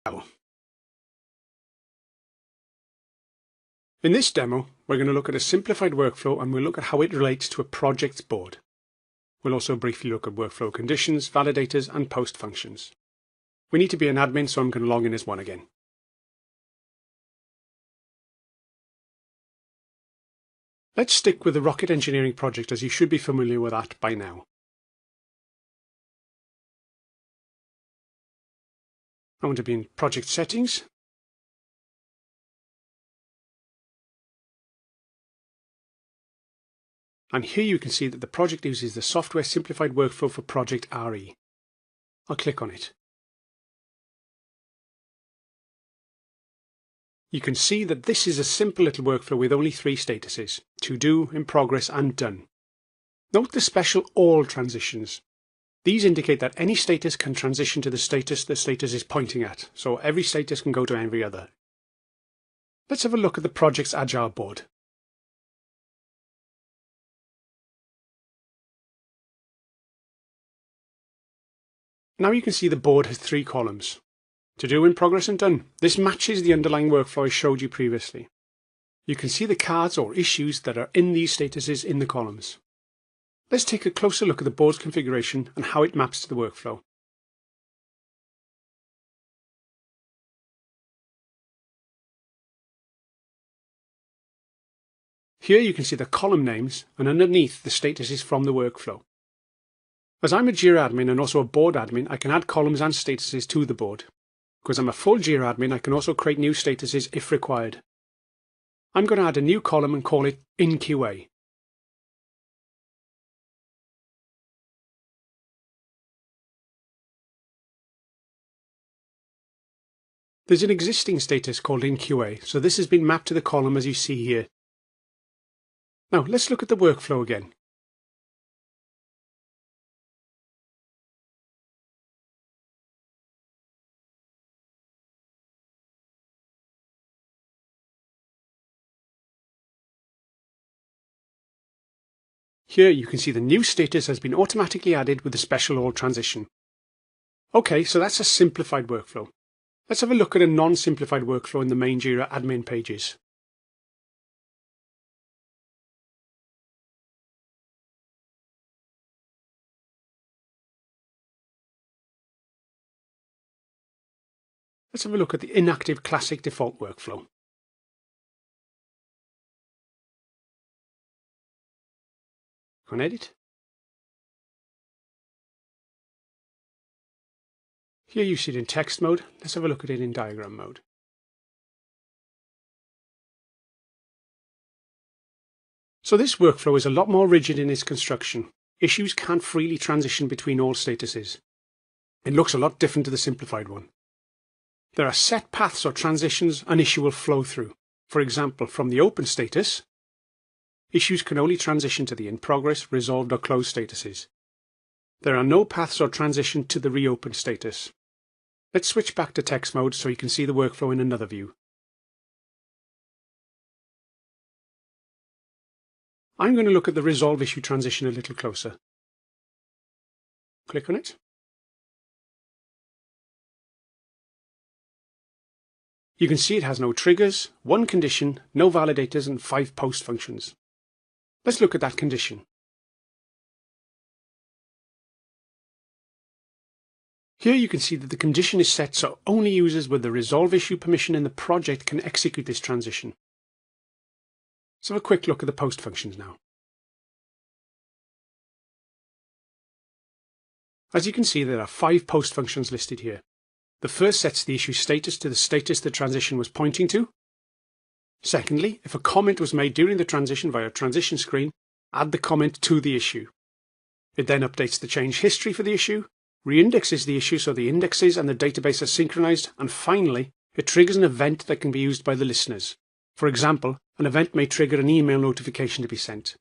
In this demo, we're going to look at a simplified workflow and we'll look at how it relates to a project's board. We'll also briefly look at workflow conditions, validators, and post functions. We need to be an admin, so I'm going to log in as one again. Let's stick with the rocket engineering project, as you should be familiar with that by now. I want to be in project settings. And here you can see that the project uses the Software Simplified Workflow for Project RE. I'll click on it. You can see that this is a simple little workflow with only 3 statuses: to do, in progress, and done. Note the special all transitions. These indicate that any status can transition to the status is pointing at, so every status can go to every other. Let's have a look at the project's Agile board. Now you can see the board has 3 columns. To do, in progress, and done. This matches the underlying workflow I showed you previously. You can see the cards or issues that are in these statuses in the columns. Let's take a closer look at the board's configuration and how it maps to the workflow. Here you can see the column names and underneath the statuses from the workflow. As I'm a Jira admin and also a board admin, I can add columns and statuses to the board. Because I'm a full Jira admin, I can also create new statuses if required. I'm going to add a new column and call it in QA. There's an existing status called in QA, so this has been mapped to the column as you see here. Now let's look at the workflow again. Here you can see the new status has been automatically added with the special all transition. Okay, so that's a simplified workflow. Let's have a look at a non-simplified workflow in the main Jira admin pages. Let's have a look at the inactive classic default workflow. Go on Edit. Here you see it in text mode. Let's have a look at it in diagram mode. So this workflow is a lot more rigid in its construction. Issues can't freely transition between all statuses. It looks a lot different to the simplified one. There are set paths or transitions an issue will flow through. For example, from the open status, issues can only transition to the in progress, resolved, or closed statuses. There are no paths or transition to the reopened status. Let's switch back to text mode so you can see the workflow in another view. I'm going to look at the resolve issue transition a little closer. Click on it. You can see it has no triggers, 1 condition, no validators, and 5 post functions. Let's look at that condition. Here you can see that the condition is set so only users with the resolve issue permission in the project can execute this transition. Let's have a quick look at the post functions now. As you can see, there are 5 post functions listed here. The first sets the issue status to the status the transition was pointing to. Secondly, if a comment was made during the transition via a transition screen, add the comment to the issue. It then updates the change history for the issue, reindexes the issue so the indexes and the database are synchronized, and finally, it triggers an event that can be used by the listeners. For example, an event may trigger an email notification to be sent.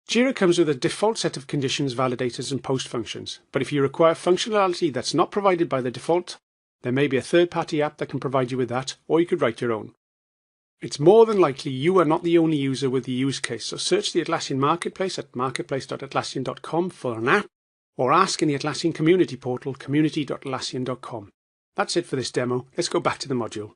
Jira comes with a default set of conditions, validators, and post functions, but if you require functionality that's not provided by the default, there may be a third-party app that can provide you with that, or you could write your own. It's more than likely you are not the only user with the use case, so search the Atlassian Marketplace at marketplace.atlassian.com for an app, or ask in the Atlassian community portal, community.atlassian.com. That's it for this demo. Let's go back to the module.